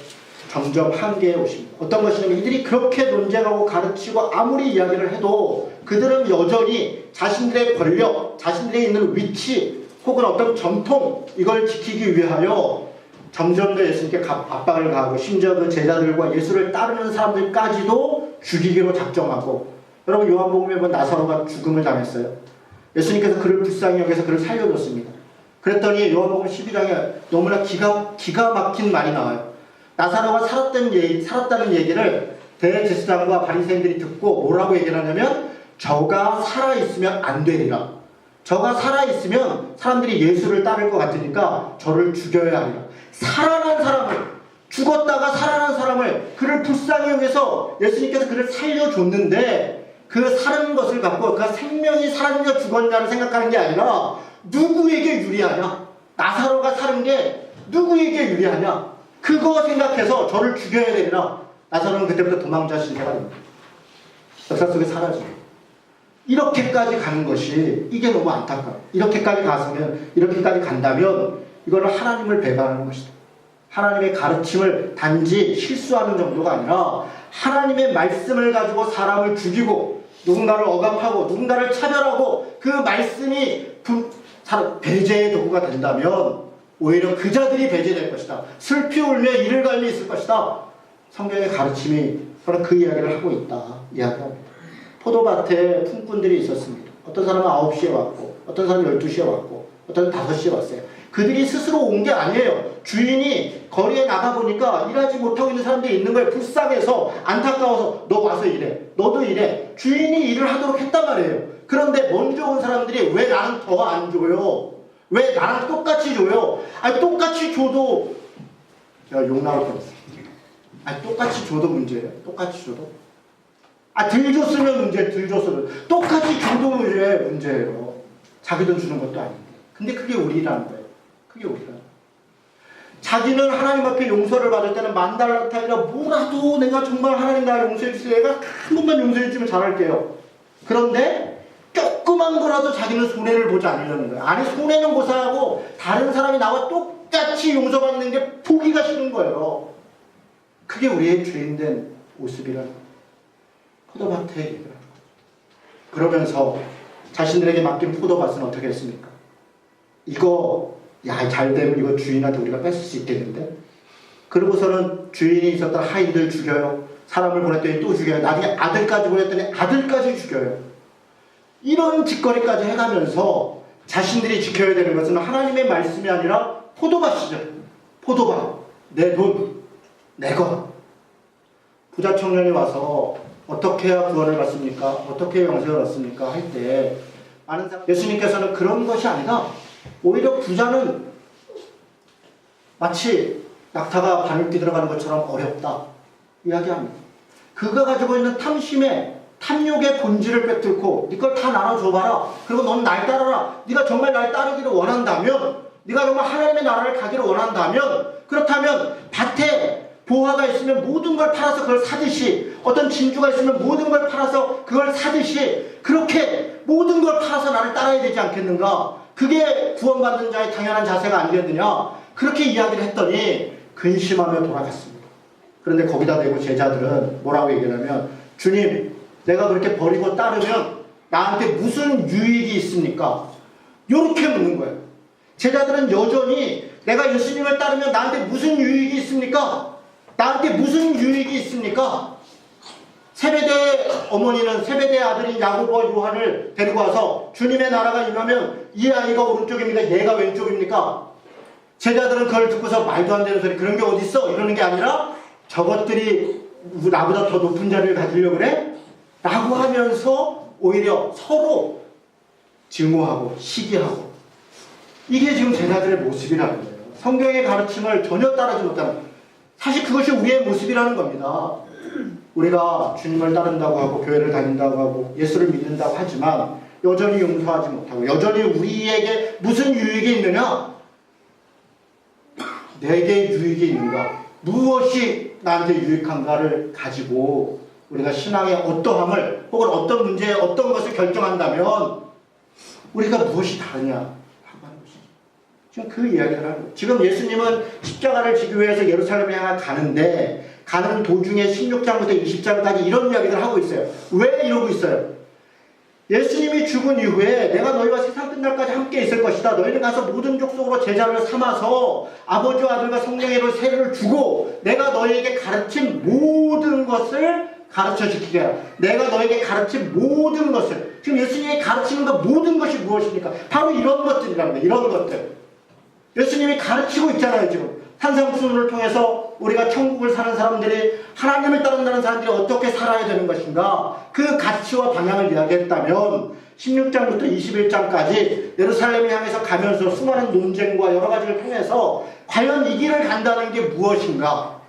점점 한계에 오십니다. 어떤 것이냐면, 이들이 그렇게 논쟁하고 가르치고 아무리 이야기를 해도 그들은 여전히 자신들의 권력, 자신들의 있는 위치 혹은 어떤 전통, 이걸 지키기 위하여 점점 더 예수님께 압박을 가하고 심지어 그 제자들과 예수를 따르는 사람들까지도 죽이기로 작정하고, 여러분 요한복음에 보면 나사로가 죽음을 당했어요. 예수님께서 그를 불쌍히 여겨서 그를 살려줬습니다. 그랬더니 요한복음 12장에 너무나 기가 막힌 말이 나와요. 나사로가 살았다는 얘기를 대제사장과 바리새인들이 듣고 뭐라고 얘기를 하냐면, 저가 살아있으면 안 되리라. 저가 살아있으면 사람들이 예수를 따를 것 같으니까 저를 죽여야 하리라. 살아난 사람을, 죽었다가 살아난 사람을, 그를 불쌍히 여겨서 예수님께서 그를 살려줬는데, 그 사는 것을 갖고 그 생명이 살았냐 죽었냐를 생각하는 게 아니라 누구에게 유리하냐, 나사로가 사는 게 누구에게 유리하냐, 그거 생각해서 저를 죽여야 되리라. 나사로는 그때부터 도망자 신세가 됩니다. 역사 속에 사라져요. 이렇게까지 가는 것이, 이게 너무 안타까워요. 이렇게까지 간다면 이거는 하나님을 배반하는 것이다. 하나님의 가르침을 단지 실수하는 정도가 아니라 하나님의 말씀을 가지고 사람을 죽이고 누군가를 억압하고 누군가를 차별하고 그 말씀이 배제의 도구가 된다면 오히려 그 자들이 배제될 것이다. 슬피 울며 이를 갈미 있을 것이다. 성경의 가르침이 바로 그 이야기를 하고 있다. 이야기합니다. 포도밭에 품꾼들이 있었습니다. 어떤 사람은 9시에 왔고, 어떤 사람은 12시에 왔고, 어떤 사람은 5시에 왔어요. 그들이 스스로 온 게 아니에요. 주인이 거리에 나가보니까 일하지 못하고 있는 사람들이 있는 거예요. 불쌍해서, 안타까워서 너 와서 일해. 너도 일해. 주인이 일을 하도록 했단 말이에요. 그런데 먼저 온 사람들이 왜 나는 더 안 줘요? 왜 나랑 똑같이 줘요? 아니 똑같이 줘도, 제가 욕 나올 뻔했어요. 아니 똑같이 줘도 문제예요. 똑같이 줘도. 덜 줬으면 문제, 덜 줬으면. 똑같이 줘도 문제예요. 자기 돈 주는 것도 아닌데. 근데 그게 우리라는 거예요. 그게 우리라는 거예요. 자기는 하나님 앞에 용서를 받을 때는 10,000달러가 뭐라도 내가 정말 하나님 나 용서해 주세요. 내가 한 번만 용서해 주면 잘할게요. 그런데 조그만 거라도 자기는 손해를 보지 않으려는 거예요. 아니 손해는 고사하고 다른 사람이 나와 똑같이 용서받는 게 보기가 싫은 거예요. 그게 우리의 죄인된 모습이라는 거예요. 포도밭에 얘기를 하는 거죠. 그러면서 자신들에게 맡긴 포도밭은 어떻게 했습니까? 이거 잘 되면 이거 주인한테 우리가 뺏을 수 있겠는데? 그러고서는 주인이 있었던 하인들 죽여요. 사람을 보냈더니 또 죽여요. 나중에 아들까지 보냈더니 아들까지 죽여요. 이런 짓거리까지 해가면서 자신들이 지켜야 되는 것은 하나님의 말씀이 아니라 포도밭이죠. 포도밭, 내 돈, 내 것. 부자 청년이 와서 어떻게 해야 구원을 받습니까? 어떻게 해야 영생을 얻습니까? 할 때 많은 사람, 예수님께서는 그런 것이 아니라 오히려 부자는 마치 낙타가 바늘띠 들어가는 것처럼 어렵다 이야기합니다. 그가 가지고 있는 탐욕의 본질을 빼뚫고 네 걸 다 나눠줘봐라. 그리고 넌 날 따라라. 네가 정말 날 따르기를 원한다면, 네가 정말 하나님의 나라를 가기를 원한다면, 그렇다면 밭에 보화가 있으면 모든 걸 팔아서 그걸 사듯이, 어떤 진주가 있으면 모든 걸 팔아서 그걸 사듯이, 그렇게 모든 걸 팔아서 나를 따라야 되지 않겠는가? 그게 구원받는 자의 당연한 자세가 아니겠느냐? 그렇게 이야기를 했더니 근심하며 돌아갔습니다. 그런데 거기다 대고 제자들은 뭐라고 얘기하냐면, 주님, 내가 그렇게 버리고 따르면 나한테 무슨 유익이 있습니까? 이렇게 묻는 거예요. 제자들은 여전히 내가 예수님을 따르면 나한테 무슨 유익이 있습니까? 나한테 무슨 유익이 있습니까? 세베대 어머니는 세베대의 아들인 야고보와 요한을 데리고 와서 주님의 나라가 임하면 이 아이가 오른쪽입니까? 얘가 왼쪽입니까? 제자들은 그걸 듣고서 말도 안 되는 소리, 그런 게 어딨어? 이러는 게 아니라 저것들이 나보다 더 높은 자리를 가지려고 그래? 라고 하면서 오히려 서로 증오하고 시기하고, 이게 지금 제자들의 모습이라는 거예요. 성경의 가르침을 전혀 따르지 못하는, 사실 그것이 우리의 모습이라는 겁니다. 우리가 주님을 따른다고 하고 교회를 다닌다고 하고 예수를 믿는다고 하지만 여전히 용서하지 못하고 여전히 우리에게 무슨 유익이 있느냐? 내게 유익이 있는가? 무엇이 나한테 유익한가를 가지고 우리가 신앙의 어떠함을 혹은 어떤 문제에 어떤 것을 결정한다면 우리가 무엇이 다르냐 하고 하는 것이죠. 지금 그 이야기를 하는 거예요. 지금 예수님은 십자가를 지기 위해서 예루살렘에 향해 가는 도중에 16장부터 20장까지 이런 이야기를 하고 있어요. 왜 이러고 있어요? 예수님이 죽은 이후에 내가 너희와 세상 끝날까지 함께 있을 것이다. 너희는 가서 모든 족속으로 제자를 삼아서 아버지와 아들과 성령의 이름으로 세례를 주고 내가 너희에게 가르친 모든 것을 가르쳐 지키게 하라. 내가 너에게 가르친 모든 것을. 지금 예수님이 가르치는 것 모든 것이 무엇입니까? 바로 이런 것들이랍니다. 이런 것들. 예수님이 가르치고 있잖아요. 지금 산상수훈을 통해서 우리가 천국을 사는 사람들이, 하나님을 따른다는 사람들이 어떻게 살아야 되는 것인가, 그 가치와 방향을 이야기했다면 16장부터 21장까지 예루살렘을 향해서 가면서 수많은 논쟁과 여러 가지를 통해서 과연 이 길을 간다는 게 무엇인가,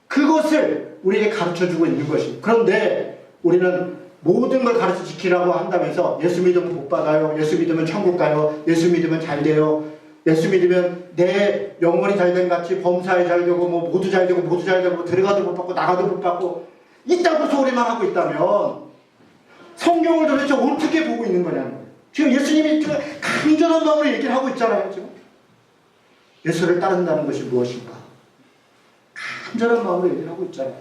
그것을 우리에게 가르쳐주고 있는 것입니다. 그런데 우리는 모든 걸 가르쳐 지키라고 한다면서 예수 믿으면 복 받아요, 예수 믿으면 천국 가요, 예수 믿으면 잘 돼요, 예수 믿으면 내 영혼이 잘된 같이 범사에 잘 되고 뭐 모두 잘 되고 모두 잘 되고 들어가도 못 받고 나가도 못 받고 이따구 소리만 하고 있다면 성경을 도대체 어떻게 보고 있는 거냐는 거예요. 지금 예수님이 간절한 마음으로 얘기를 하고 있잖아요. 지금 예수를 따른다는 것이 무엇인가, 간절한 마음으로 얘기를 하고 있잖아요.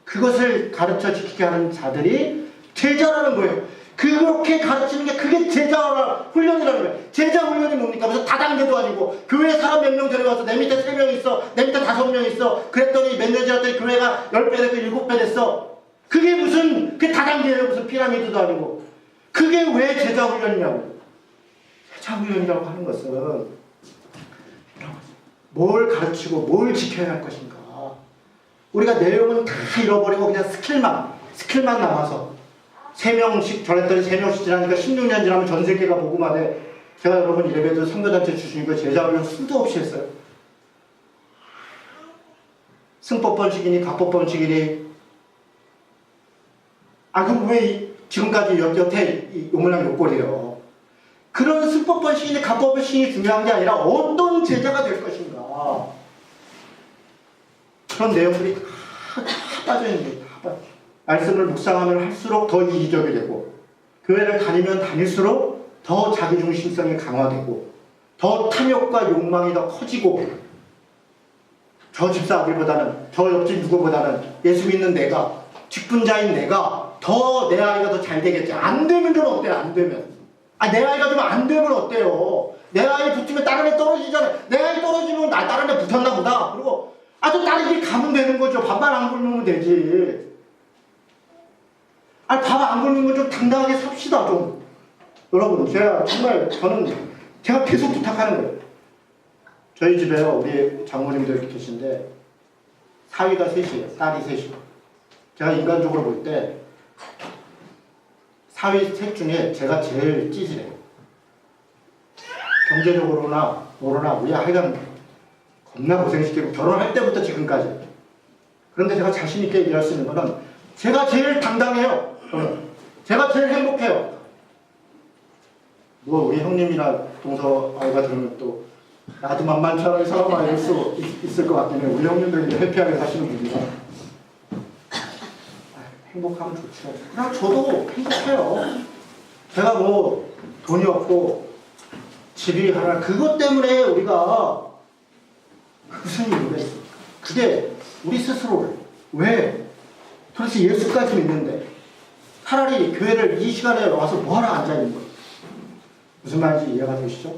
그것을 가르쳐 지키게 하는 자들이 제자라는 거예요. 그렇게 가르치는 게 그게 제자 훈련이라는 거예요. 제자 훈련이 뭡니까? 무슨 다단계도 아니고 교회에 사람 몇 명 데려가서 내 밑에 3명 있어, 내 밑에 5명 있어, 그랬더니 몇 년 지났더니 교회가 10배 됐고 7배 됐어. 그게 무슨 그 다단계예요. 무슨 피라미드도 아니고. 그게 왜 제자 훈련이냐고. 제자 훈련이라고 하는 것은 뭘 가르치고 뭘 지켜야 할 것인가. 우리가 내용은 다 잃어버리고 그냥 스킬만 남아서 3명씩 전했더니 3명씩 지나니까 16년 지나면 전 세계가 복음화돼. 제가 여러분 예배도 선교단체 출신이고 제자훈련 수도 없이 했어요. 승법 번식이니 각법 번식이니. 그럼 왜 지금까지 여태 요모양 요꼴이에요. 그런 승법 번식이니 각법 번식이 중요한 게 아니라 어떤 제자가 될 것인가. 그런 내용들이 다 빠져있는 거예요. 다 빠져. 말씀을 묵상하면 할수록 더 이기적이 되고, 교회를 다니면 다닐수록 더 자기중심성이 강화되고, 더 탐욕과 욕망이 더 커지고, 저 집사 아들보다는, 저 옆집 누구보다는 예수 믿는 내가, 직분자인 내가 더 내 아이가 더 잘 되겠지. 안 되면 좀 어때요? 안 되면. 내 아이가 좀 안 되면 어때요? 내 아이 붙으면 다른 애 떨어지잖아요. 내 아이 떨어지면 다른 애 붙었나 보다. 그리고 또 다른 길 가면 되는 거죠. 밥만 안 굶으면 되지. 밥 안 굶는 건 좀 당당하게 삽시다, 좀. 여러분, 제가 계속 부탁하는 거예요. 저희 집에요, 우리 장모님도 이렇게 계신데, 사위가 셋이에요. 딸이 셋이고. 제가 인간적으로 볼 때, 사위 셋 중에 제가 제일 찌질해요. 경제적으로나, 뭐로나, 우리 하여간 겁나 고생시키고, 결혼할 때부터 지금까지. 그런데 제가 자신있게 얘기할 수 있는 거는, 제가 제일 당당해요. 제가 제일 행복해요. 우리 형님이나 동서 아이가 들으면 또 나도 만만치 않은 사람아 이럴 수 있을 것 같긴 해요. 우리 형님도 이제 해피하게 사시는 분이라 행복하면 좋죠. 그냥 저도 행복해요. 제가 뭐 돈이 없고 집이 하나, 그것 때문에 우리가 무슨 이유가 있습니까? 그게 우리 스스로를 왜 도대체 예수까지 믿는데 차라리 교회를 이 시간에 와서 뭐하러 앉아있는 거예요? 무슨 말인지 이해가 되시죠?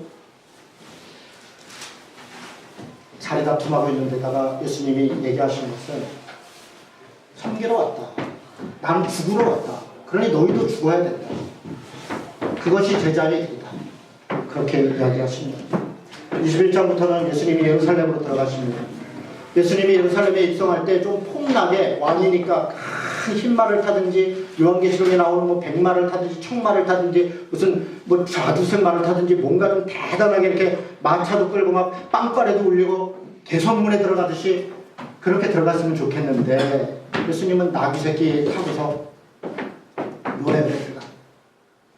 자리 다툼하고 있는 데다가 예수님이 얘기하신 것은 섬기러 왔다. 나는 죽으러 왔다. 그러니 너희도 죽어야 된다. 그것이 제자의 길이다. 그렇게 이야기하십니다. 21장부터는 예수님이 예루살렘으로 들어가십니다. 예수님이 예루살렘에 입성할 때 좀 폼나게, 왕이니까 큰 흰말을 타든지, 요한계시록에 나오는 뭐 100마를 타든지 1000마를 타든지 무슨 뭐 좌두색 말을 타든지 뭔가 좀 대단하게 이렇게 마차도 끌고 막 빵빠레도 울리고 대성문에 들어가듯이 그렇게 들어갔으면 좋겠는데, 예수님은 나귀 새끼 타고서 노래를 해주다.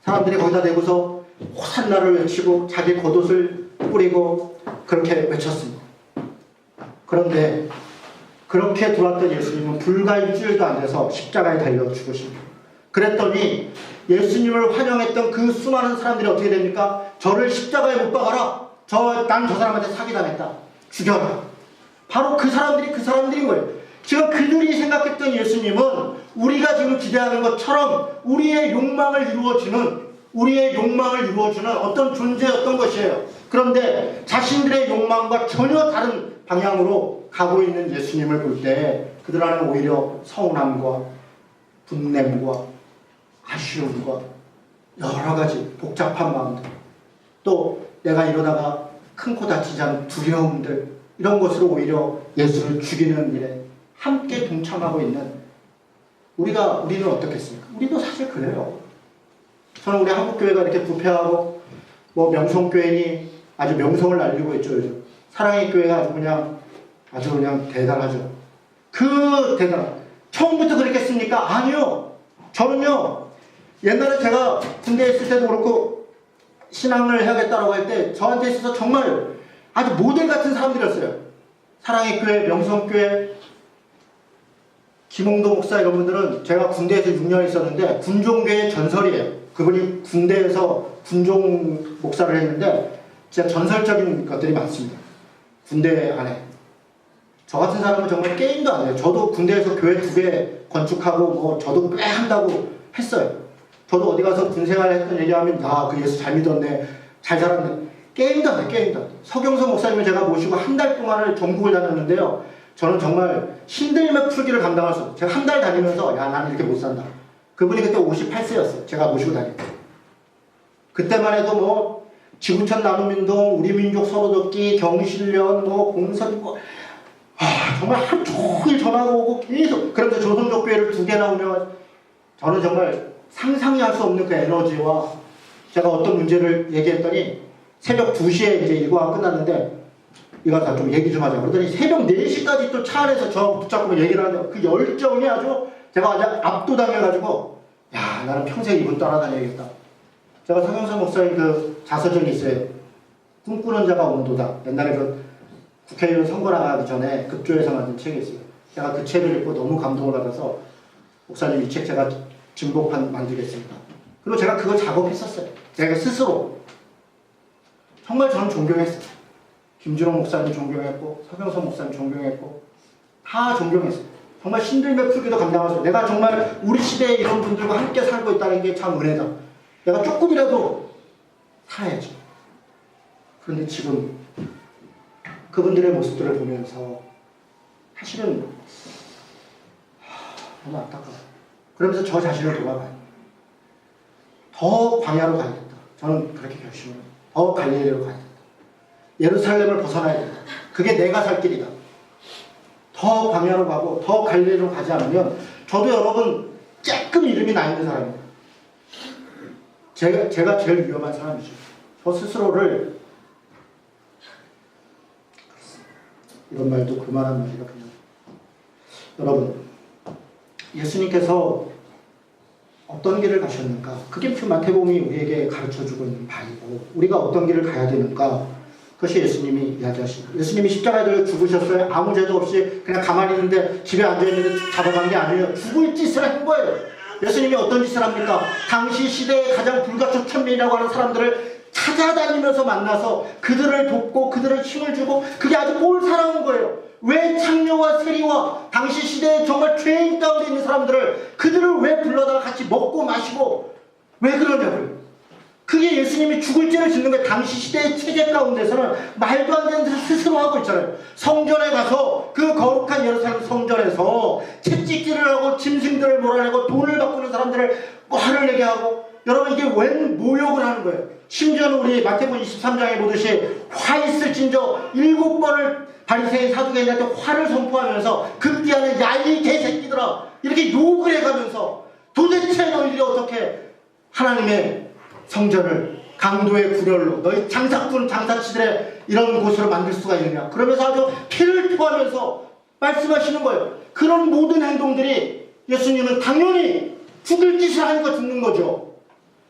사람들이 거기다 대고서 호산나를 외치고 자기 겉옷을 뿌리고 그렇게 외쳤습니다. 그런데 그렇게 들어왔던 예수님은 불과 일주일도 안 돼서 십자가에 달려 죽으십니다. 그랬더니 예수님을 환영했던 그 수많은 사람들이 어떻게 됩니까? 저를 십자가에 못 박아라. 난 저 사람한테 사기당했다. 죽여라. 바로 그 사람들인 거예요. 지금 그들이 생각했던 예수님은 우리가 지금 기대하는 것처럼 우리의 욕망을 이루어주는 어떤 존재였던 것이에요. 그런데 자신들의 욕망과 전혀 다른 방향으로 가고 있는 예수님을 볼 때 그들 안에 오히려 서운함과 분냄과 아쉬움과 여러 가지 복잡한 마음들, 또 내가 이러다가 큰 코 다치지 않은 두려움들, 이런 것으로 오히려 예수를 죽이는 일에 함께 동참하고 있는 우리는 어떻겠습니까? 우리도 사실 그래요. 저는 우리 한국교회가 이렇게 부패하고 명성교회니 아주 명성을 날리고 있죠. 요즘 사랑의 교회가 아주 그냥 대단하죠. 처음부터 그랬겠습니까? 아니요. 저는요, 옛날에 제가 군대에 있을 때도 그렇고 신앙을 해야겠다라고 할 때 저한테 있어서 정말 아주 모델 같은 사람들이었어요. 사랑의 교회, 명성교회, 김홍도 목사 이런 분들은 제가 군대에서 6년 있었는데 군종교의 전설이에요. 그분이 군대에서 군종 목사를 했는데 진짜 전설적인 것들이 많습니다. 군대 안에. 저 같은 사람은 정말 게임도 안 해요. 저도 군대에서 교회 2개 건축하고 저도 꽤 한다고 했어요. 저도 어디 가서 군생활 했던 얘기하면 그 예수 잘 믿었네, 잘 살았네. 게임도 안 해요. 게임도 안 해요. 서경석 목사님을 제가 모시고 한 달 동안을 전국을 다녔는데요. 저는 정말 힘들면 풀기를 감당할 수 없어요. 제가 한 달 다니면서 나는 이렇게 못 산다. 그분이 그때 58세였어요. 제가 모시고 다닐 때. 그때만 해도 지구촌 나눔운동, 우리 민족 서로 돕기, 경실련, 공선, 정말 하루 종일 전화가 오고 계속. 그런데 조선족교회를 2개나 오면 저는 정말 상상이 할 수 없는 그 에너지와 제가 어떤 문제를 얘기했더니 새벽 2시에 이제 일과가 끝났는데 이거 다 좀 얘기 좀 하자. 그러더니 새벽 4시까지 또 차 안에서 저 붙잡고 얘기를 하는데 그 열정이 아주 제가 아주 압도당해가지고 나는 평생 이분 따라다녀야겠다. 제가 서경석 목사님 그 자서전이 있어요. 꿈꾸는 자가 온도다. 옛날에 그 국회의원 선거 나가기 전에 급조해서 만든 책이 있어요. 제가 그 책을 읽고 너무 감동을 받아서 목사님 이 책 제가 증복판 만들겠습니다. 그리고 제가 그걸 작업했었어요. 제가 스스로. 정말 저는 존경했어요. 김준호 목사님 존경했고 서경석 목사님 존경했고 다 존경했어요. 정말 힘들며 풀기도 감당하죠. 내가 정말 우리 시대에 이런 분들과 함께 살고 있다는 게 참 은혜다. 내가 조금이라도 살아야지. 그런데 지금 그분들의 모습들을 보면서 사실은 너무 안타까워요. 그러면서 저 자신을 돌아봐요. 더 광야로 가야겠다. 저는 그렇게 결심을 해요. 더 갈릴리로 가야겠다. 예루살렘을 벗어나야 된다. 그게 내가 살 길이다. 더 광야로 가고 더 갈릴리로 가지 않으면 저도 여러분 조금 이름이 나 있는 사람입니다. 제가 제일 위험한 사람이죠. 저 스스로를 이런 말도 그만한 말이라 그냥. 여러분, 예수님께서 어떤 길을 가셨는가? 그게 마태복음이 우리에게 가르쳐주고 있는 바이고 우리가 어떤 길을 가야 되는가? 그것이 예수님이 이야기하십니다. 예수님이 십자가에 달려 죽으셨어요. 아무 죄도 없이 그냥 가만히 있는데 집에 앉아있는데 잡아간 게 아니에요. 죽을 짓을 한 거예요. 예수님이 어떤 짓을 합니까? 당시 시대의 가장 불가촉 천민이라고 하는 사람들을 찾아다니면서 만나서 그들을 돕고 그들을 힘을 주고 그게 아주 몰살하는 거예요. 왜 창녀와 세리와 당시 시대에 정말 죄인 가운데 있는 사람들을 그들을 왜 불러다가 같이 먹고 마시고 왜 그러냐고요. 그게 예수님이 죽을 죄를 짓는 거예요. 당시 시대의 체제 가운데서는 말도 안 되는 짓을 스스로 하고 있잖아요. 성전에 가서 그 거룩한 예루살렘 성전에서 채찍질을 하고 짐승들을 몰아내고 돈을 바꾸는 사람들을 화를 내게 하고 여러분 이게 웬 모욕을 하는 거예요. 심지어는 우리 마태복음 23장에 보듯이 화 있을진저 7번을 바리새인 사두개인한테 화를 선포하면서 급기야는 야이 개새끼들아 이렇게 욕을 해가면서 도대체 너희들이 어떻게 하나님의 성전을 강도의 굴혈로 너희 장사꾼 장사치들의 이런 곳으로 만들 수가 있느냐 그러면서 아주 피를 토하면서 말씀하시는 거예요. 그런 모든 행동들이 예수님은 당연히 죽을 짓을 하니까 죽는 거죠.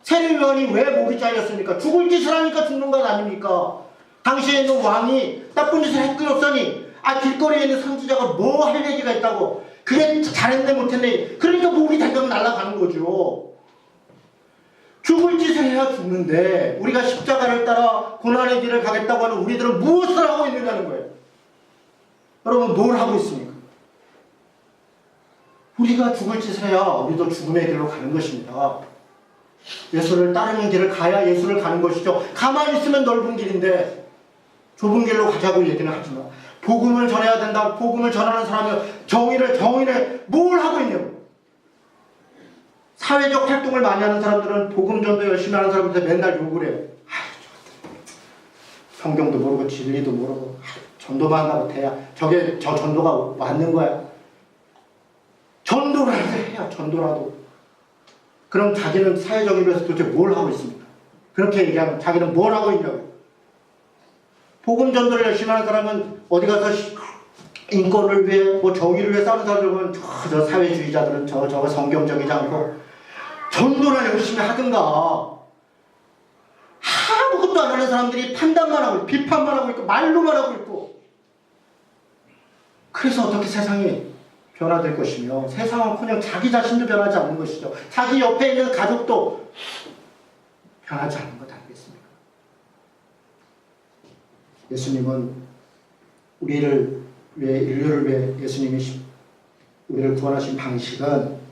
세례요한이 왜 목이 잘렸습니까? 죽을 짓을 하니까 죽는 것 아닙니까? 당시에 있는 왕이 나쁜 짓을 했더니 길거리에 있는 선지자가 뭐 할 얘기가 있다고 그래 잘했네 못했네 그러니까 목이 달려면 날아가는 거죠. 죽을 짓을 해야 죽는데 우리가 십자가를 따라 고난의 길을 가겠다고 하는 우리들은 무엇을 하고 있느냐는 거예요. 여러분 뭘 하고 있습니까? 우리가 죽을 짓을 해야 우리도 죽음의 길로 가는 것입니다. 예수를 따르는 길을 가야 예수를 가는 것이죠. 가만히 있으면 넓은 길인데 좁은 길로 가자고 얘기는 하지만 복음을 전해야 된다. 복음을 전하는 사람은 정의를 뭘 하고 있냐고. 사회적 활동을 많이 하는 사람들은 복음 전도 열심히 하는 사람들한테 맨날 욕을 해요. 성경도 모르고 진리도 모르고 전도만 하고 돼야 저 전도가 맞는 거야. 전도라도 해야 전도라도. 그럼 자기는 사회적인 데서 도대체 뭘 하고 있습니까? 그렇게 얘기하면 자기는 뭘 하고 있냐고. 복음 전도를 열심히 하는 사람은 어디 가서 인권을 위해 뭐 정의를 위해 싸우는 사람들 보면 저 사회주의자들은 저거 성경적이지 않고 전도를 열심히 하든가. 아무것도 안 하는 사람들이 판단만 하고 비판만 하고 있고 말로만 하고 있고. 그래서 어떻게 세상이 변화될 것이며 세상은커녕 자기 자신도 변하지 않는 것이죠. 자기 옆에 있는 가족도 변하지 않는 것 아니겠습니까? 예수님은 우리를 위해 인류를 위해 예수님이 우리를 구원하신 방식은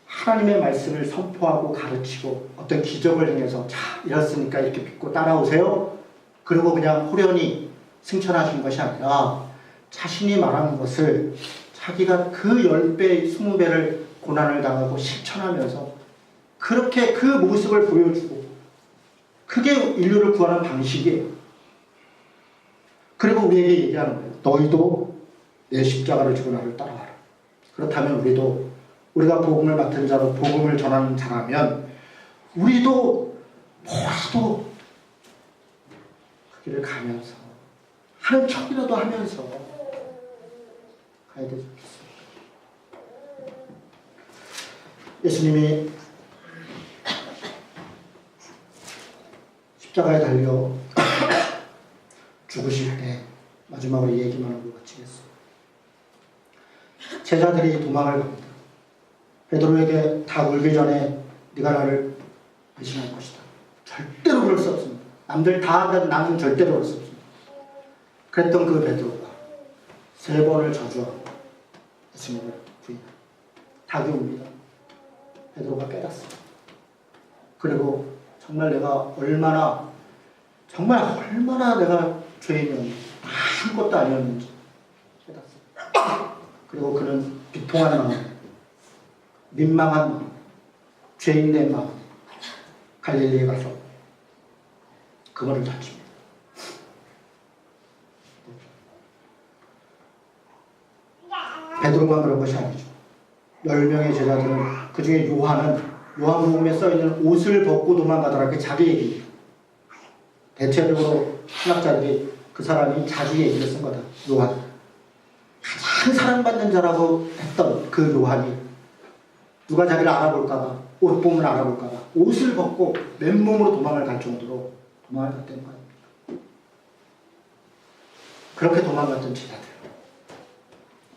하나님의 말씀을 선포하고 가르치고 어떤 기적을 행해서 자 이렇으니까 이렇게 믿고 따라오세요. 그리고 그냥 호련히 승천하신 것이 아니라 자신이 말하는 것을 자기가 그 10배, 20배를 고난을 당하고 실천하면서 그렇게 그 모습을 보여주고 그게 인류를 구하는 방식이에요. 그리고 우리에게 얘기하는 거예요. 너희도 내 십자가를 지고 나를 따라와라. 그렇다면 우리가 복음을 맡은 자로 복음을 전하는 자라면 우리도 그 길을 가면서 하는 척이라도 하면서 가야 되지 않겠습니까? 예수님이 십자가에 달려 죽으실 때 마지막으로 얘기만 하고 마치겠습니다. 제자들이 도망을 갑니다. 베드로에게 다 울기 전에 네가 나를 배신할 것이다. 절대로 그럴 수 없습니다. 남들 다 한다면 나는 절대로 그럴 수 없습니다. 그랬던 그 베드로가 3번을 저주하고 예수님을 부인합니다. 닭이 옵니다. 베드로가 깨닫습니다. 그리고 정말 내가 얼마나 내가 죄인이었는지 아무것도 아니었는지 깨닫습니다. 그리고 그는 비통한 마음, 민망한 마음, 죄인된 마음 갈릴리에 가서 그거를 던집니다. 베드로만 그런 것이 아니죠. 10명의 제자들은 그 중에 요한복음에 써있는 옷을 벗고 도망가더라. 그게 자기 얘기입니다. 대체적으로 신학자들이 그 사람이 자기 얘기를 쓴 거다. 요한. 가장 사랑받는 자라고 했던 그 요한이 누가 자기를 알아볼까봐, 옷 보면 알아볼까봐 옷을 벗고 맨몸으로 도망을 갈 정도로 도망을 갔다는 거 아닙니까? 그렇게 도망갔던 제자들.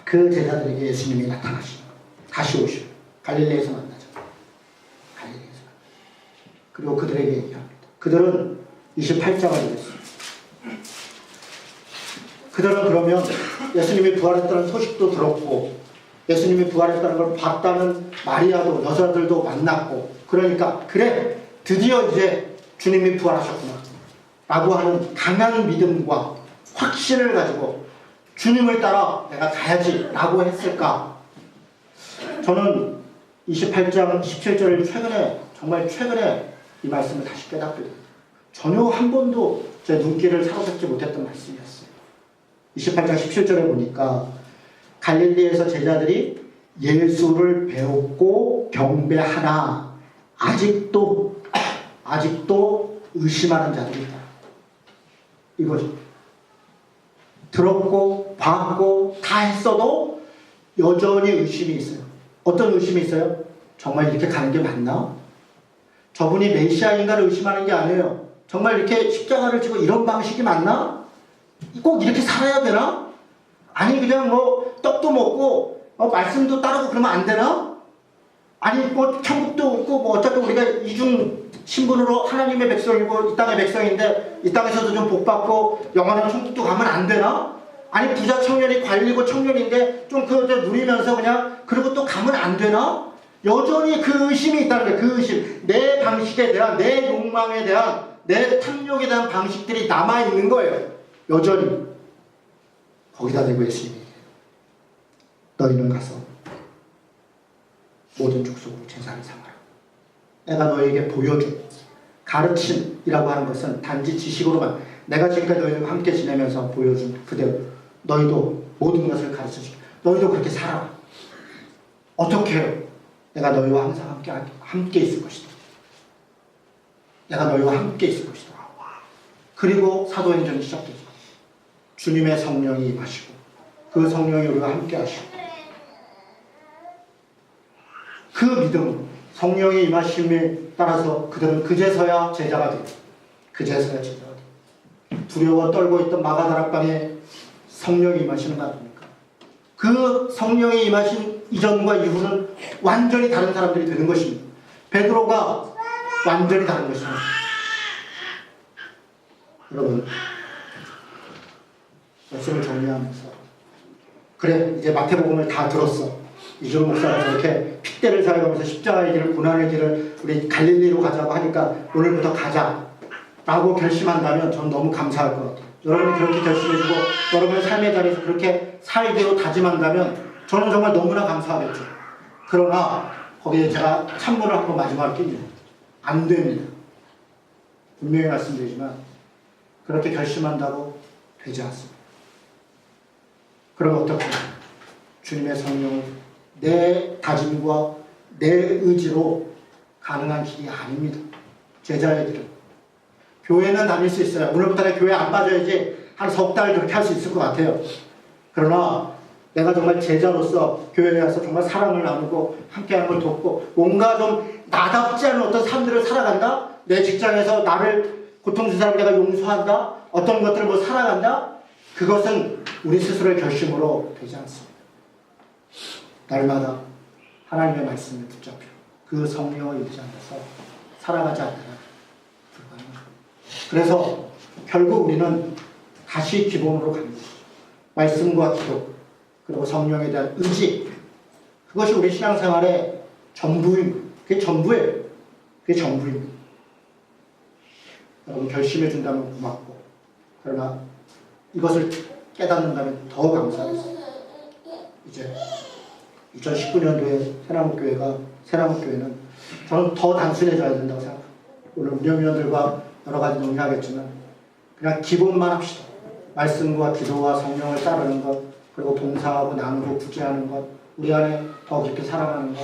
그 제자들에게 예수님이 나타나시는 거예요. 다시 오시고 갈릴리에서 만나죠. 갈릴리에서. 그리고 그들에게 얘기합니다. 그들은 28장을 읽었습니다. 그들은 그러면 예수님이 부활했다는 소식도 들었고 예수님이 부활했다는 걸 봤다는 마리아도 여자들도 만났고 그러니까 그래 드디어 이제 주님이 부활하셨구나 라고 하는 강한 믿음과 확신을 가지고 주님을 따라 내가 가야지 라고 했을까? 저는 28장 17절을 정말 최근에 이 말씀을 다시 깨닫게 됩니다. 전혀 한 번도 제 눈길을 사로잡지 못했던 말씀이었어요. 28장 17절에 보니까 갈릴리에서 제자들이 예수를 배웠고 경배하나 아직도 의심하는 자들이 있다. 이거죠. 들었고 봤고 다 했어도 여전히 의심이 있어요. 어떤 의심이 있어요? 정말 이렇게 가는 게 맞나? 저분이 메시아인가를 의심하는 게 아니에요. 정말 이렇게 십자가를 지고 이런 방식이 맞나? 꼭 이렇게 살아야 되나? 아니 그냥 뭐 떡도 먹고 말씀도 따르고 그러면 안 되나? 아니 뭐 천국도 없고 뭐 어차피 우리가 이중 신분으로 하나님의 백성이고 이 땅의 백성인데 이 땅에서도 좀 복받고 영원한 천국도 가면 안 되나? 아니 부자 청년이 관리고 청년인데 좀 그거 좀 누리면서 그냥 그리고 또 가면 안 되나? 여전히 그 의심이 있다는 거예요. 그 의심. 내 방식에 대한, 내 욕망에 대한, 내 탐욕에 대한 방식들이 남아있는 거예요. 여전히. 거기다 대고 예수님이 너희는 가서 모든 족속으로 제사를 삼아라. 내가 너에게 보여준 가르침이라고 하는 것은 단지 지식으로만 내가 지금까지 너희들과 함께 지내면서 보여준 그대로 너희도 모든 것을 가르쳐주고 너희도 그렇게 살아. 어떻게 해요? 내가 너희와 항상 함께 있을 것이다. 내가 너희와 함께 있을 것이다. 그리고 사도행전이 시작되죠. 주님의 성령이 임하시고 그 성령이 우리와 함께 하시고 그 믿음, 성령의 임하심에 따라서 그들은 그제서야 제자가 되고 그제서야 제자가 되고 두려워 떨고 있던 마가다락방에 성령이 임하시는 거 아닙니까? 그 성령이 임하신 이전과 이후는 완전히 다른 사람들이 되는 것입니다. 베드로가 완전히 다른 것입니다. 여러분, 말씀을 정리하면서 그래 이제 마태복음을 다 들었어. 이준호 목사가 저렇게 핏대를 사용하면서 십자가의 길을 고난의 길을 우리 갈릴리로 가자고 하니까 오늘부터 가자 라고 결심한다면 전 너무 감사할 것 같아요. 여러분이 그렇게 결심해주고 여러분의 삶의 자리에서 그렇게 살기로 다짐한다면 저는 정말 너무나 감사하겠죠. 그러나 거기에 제가 찬물을 한번 마지막에 끼죠. 안 됩니다. 분명히 말씀드리지만 그렇게 결심한다고 되지 않습니다. 그럼 어떻게 주님의 성령을 내 다짐과 내 의지로 가능한 길이 아닙니다. 제자의 길은. 교회는 다닐 수 있어요. 오늘부터 내가 교회 안 빠져야지 한 석 달 그렇게 할 수 있을 것 같아요. 그러나 내가 정말 제자로서 교회에 와서 정말 사랑을 나누고 함께하는 걸 돕고 뭔가 좀 나답지 않은 어떤 삶들을 살아간다? 내 직장에서 나를 고통 준 사람을 내가 용서한다? 어떤 것들을 뭐 살아간다? 그것은 우리 스스로의 결심으로 되지 않습니다. 날마다 하나님의 말씀을 붙잡혀 그 성령을 의지하면서 살아가지 않으면 불가능합니다. 그래서 결국 우리는 다시 기본으로 갑니다. 말씀과 기도 그리고 성령에 대한 의지 그것이 우리 신앙생활의 전부입니다. 그게 전부예요. 그게 전부입니다. 여러분 결심해 준다면 고맙고 그러나 이것을 깨닫는다면 더 감사하겠습니다. 이제 2019년도에 새나무교회는 저는 더 단순해져야 된다고 생각합니다. 오늘 운영위원들과 여러 가지 논의하겠지만 그냥 기본만 합시다. 말씀과 기도와 성령을 따르는 것 그리고 봉사하고 나누고 구제하는 것 우리 안에 더 깊게 살아가는 것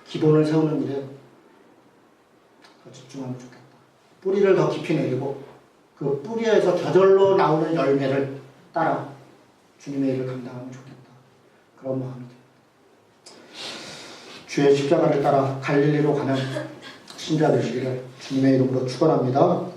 기본을 세우는 일에 더 집중하면 좋겠다. 뿌리를 더 깊이 내리고 그 뿌리에서 저절로 나오는 열매를 따라 주님의 일을 감당하면 좋겠다. 그런 마음이 듭니다. 주의 십자가를 따라 갈릴리로 가는 신자 되시기를 주님의 이름으로 축원합니다.